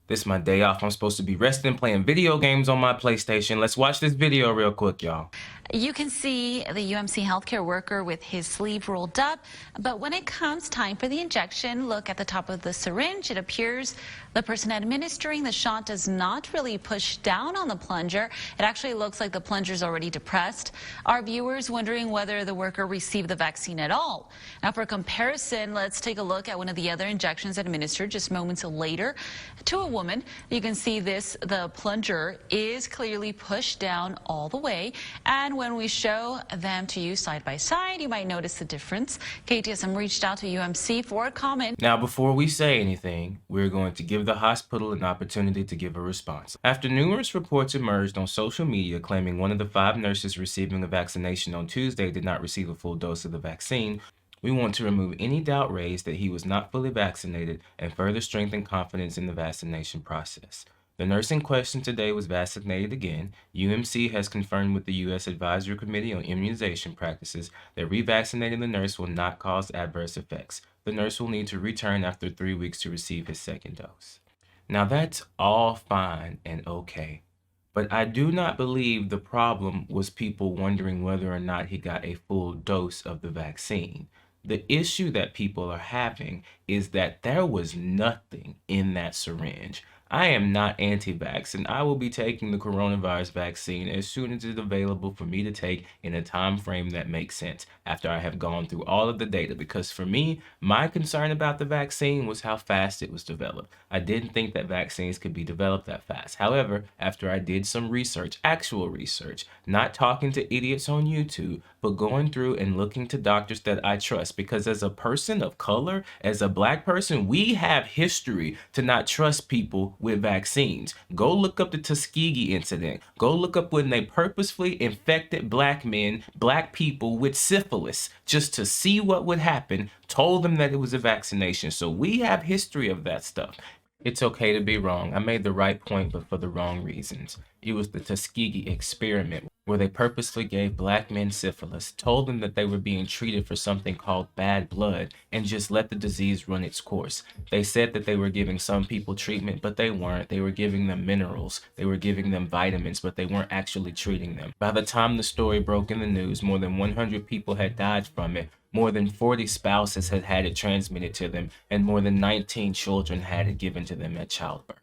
This is my day off. I'm supposed to be resting, playing video games on my PlayStation. Let's watch this video real quick, y'all. You can see the UMC healthcare worker with his sleeve rolled up, but when it comes time for the injection, look at the top of the syringe. It appears the person administering the shot does not really push down on the plunger. It actually looks like the plunger is already depressed. Our viewers wondering whether the worker received the vaccine at all. Now, for comparison, let's take a look at one of the other injections administered just moments later to a woman. You can see the plunger is clearly pushed down all the way, and when we show them to you side by side, you might notice the difference. KTSM reached out to UMC for a comment. Now, before we say anything, we're going to give the hospital an opportunity to give a response. After numerous reports emerged on social media claiming one of the 5 nurses receiving a vaccination on Tuesday did not receive a full dose of the vaccine, we want to remove any doubt raised that he was not fully vaccinated and further strengthen confidence in the vaccination process. The nurse in question today was vaccinated again. UMC has confirmed with the U.S. Advisory Committee on Immunization Practices that revaccinating the nurse will not cause adverse effects. The nurse will need to return after 3 weeks to receive his second dose. Now that's all fine and okay, but I do not believe the problem was people wondering whether or not he got a full dose of the vaccine. The issue that people are having is that there was nothing in that syringe. I am not anti-vax, and I will be taking the coronavirus vaccine as soon as it's available for me to take in a time frame that makes sense after I have gone through all of the data, because for me, my concern about the vaccine was how fast it was developed. I didn't think that vaccines could be developed that fast. However, after I did some research, actual research, not talking to idiots on YouTube, but going through and looking to doctors that I trust, because as a person of color, as a black person, we have history to not trust people with vaccines. Go look up the Tuskegee incident. Go look up when they purposefully infected black men, black people with syphilis just to see what would happen, told them that it was a vaccination. So we have history of that stuff. It's okay to be wrong. I made the right point, but for the wrong reasons. It was the Tuskegee experiment where they purposely gave black men syphilis, told them that they were being treated for something called bad blood, and just let the disease run its course. They said that they were giving some people treatment, but they weren't. They were giving them minerals. They were giving them vitamins, but they weren't actually treating them. By the time the story broke in the news, more than 100 people had died from it. More than 40 spouses had had it transmitted to them, and more than 19 children had it given to them at childbirth.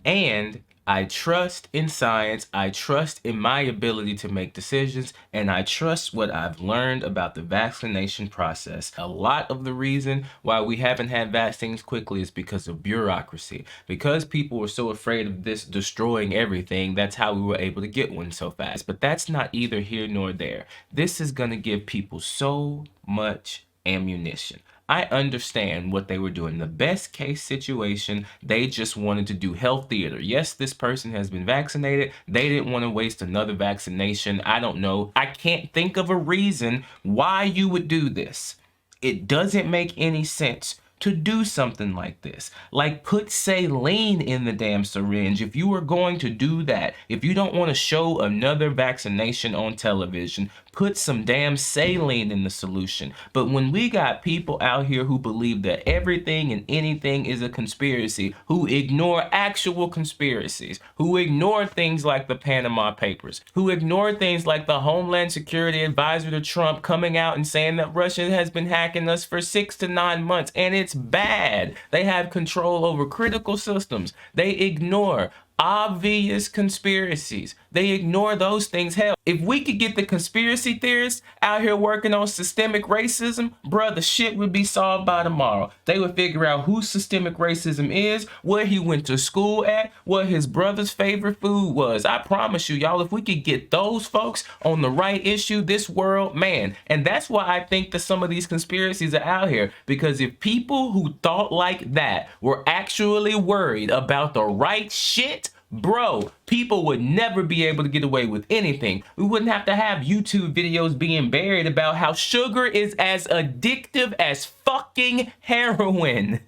And I trust in science, I trust in my ability to make decisions, and I trust what I've learned about the vaccination process. A lot of the reason why we haven't had vaccines quickly is because of bureaucracy. Because people were so afraid of this destroying everything, that's how we were able to get one so fast. But that's not either here nor there. This is going to give people so much ammunition. I understand what they were doing. The best case situation, they just wanted to do health theater. Yes, this person has been vaccinated. They didn't want to waste another vaccination. I don't know. I can't think of a reason why you would do this. It doesn't make any sense to do something like this. Like put saline in the damn syringe. If you are going to do that, if you don't want to show another vaccination on television, put some damn saline in the solution. But when we got people out here who believe that everything and anything is a conspiracy, who ignore actual conspiracies, who ignore things like the Panama Papers, who ignore things like the Homeland Security Advisor to Trump coming out and saying that Russia has been hacking us for 6 to 9 months, and it's bad. They have control over critical systems. They ignore obvious conspiracies. They ignore those things. Hell, if we could get the conspiracy theorists out here working on systemic racism, bruh, the shit would be solved by tomorrow. They would figure out who systemic racism is, where he went to school at, what his brother's favorite food was. I promise you, y'all, if we could get those folks on the right issue, this world, man. And that's why I think that some of these conspiracies are out here, because if people who thought like that were actually worried about the right shit, bro, people would never be able to get away with anything. We wouldn't have to have YouTube videos being buried about how sugar is as addictive as fucking heroin.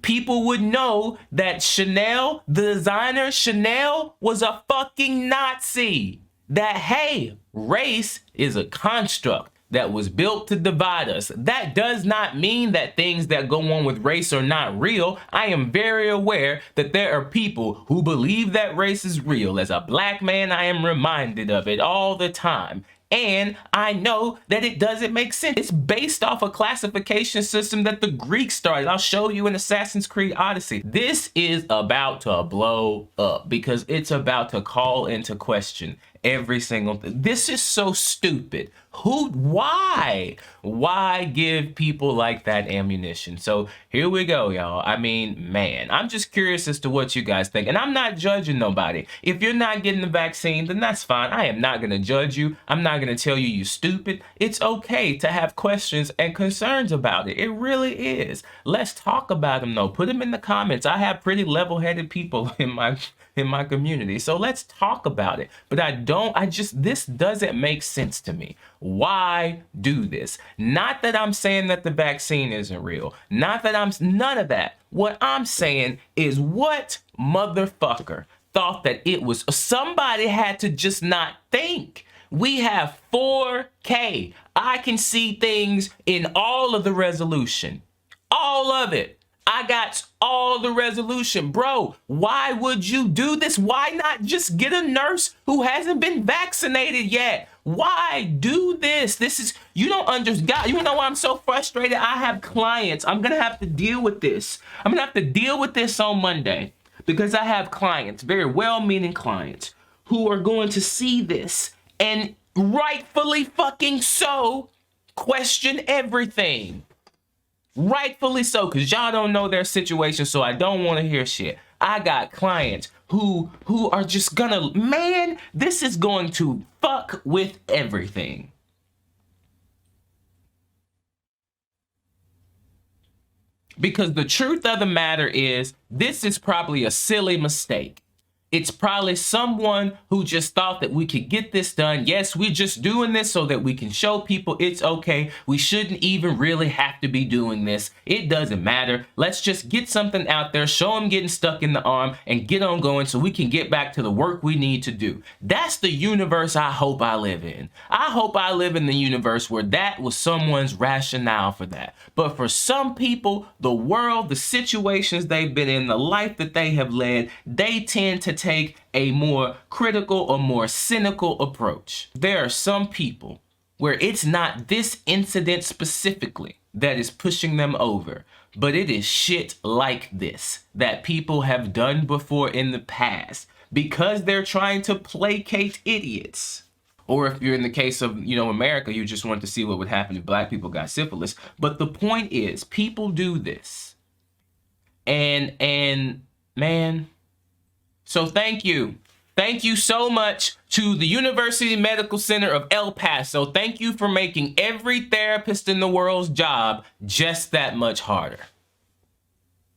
People would know that Chanel, the designer Chanel, was a fucking Nazi. That, hey, race is a construct. that was built to divide us. That does not mean that things that go on with race are not real. I am very aware that there are people who believe that race is real. As a black man, I am reminded of it all the time. And I know that it doesn't make sense. It's based off a classification system that the Greeks started. I'll show you in Assassin's Creed Odyssey. This is about to blow up because it's about to call into question every single thing. This is so stupid. Why give people like that ammunition? So here we go, y'all. I mean, man, I'm just curious as to what you guys think. And I'm not judging nobody. If you're not getting the vaccine, then that's fine. I am not going to judge you. I'm not going to tell you you stupid. It's okay to have questions and concerns about it. It really is. Let's talk about them though. Put them in the comments. I have pretty level-headed people in my community. So let's talk about it. But this doesn't make sense to me. Why do this? Not that I'm saying that the vaccine isn't real. None of that. What I'm saying is, what motherfucker thought that it was, somebody had to just not think. We have 4K. I can see things in all of the resolution. All of it. I got all the resolution. Bro, why would you do this? Why not just get a nurse who hasn't been vaccinated yet? Why do this? You don't understand. You know why I'm so frustrated? I have clients. I'm going to have to deal with this. I'm going to have to deal with this on Monday because I have clients, very well-meaning clients, who are going to see this and rightfully fucking so question everything. Rightfully so, because y'all don't know their situation, so I don't want to hear shit. I got clients who are just gonna, man, this is going to fuck with everything. Because the truth of the matter is, this is probably a silly mistake. It's probably someone who just thought that we could get this done. Yes, we're just doing this so that we can show people it's okay. We shouldn't even really have to be doing this. It doesn't matter. Let's just get something out there, show them getting stuck in the arm, and get on going so we can get back to the work we need to do. That's the universe I hope I live in. I hope I live in the universe where that was someone's rationale for that. But for some people, the world, the situations they've been in, the life that they have led, they tend to take a more critical or more cynical approach. There are some people where it's not this incident specifically that is pushing them over, but it is shit like this that people have done before in the past because they're trying to placate idiots. Or if you're in the case of, America, you just want to see what would happen if black people got syphilis. But the point is, people do this. And man, so thank you. Thank you so much to the University Medical Center of El Paso. Thank you for making every therapist in the world's job just that much harder.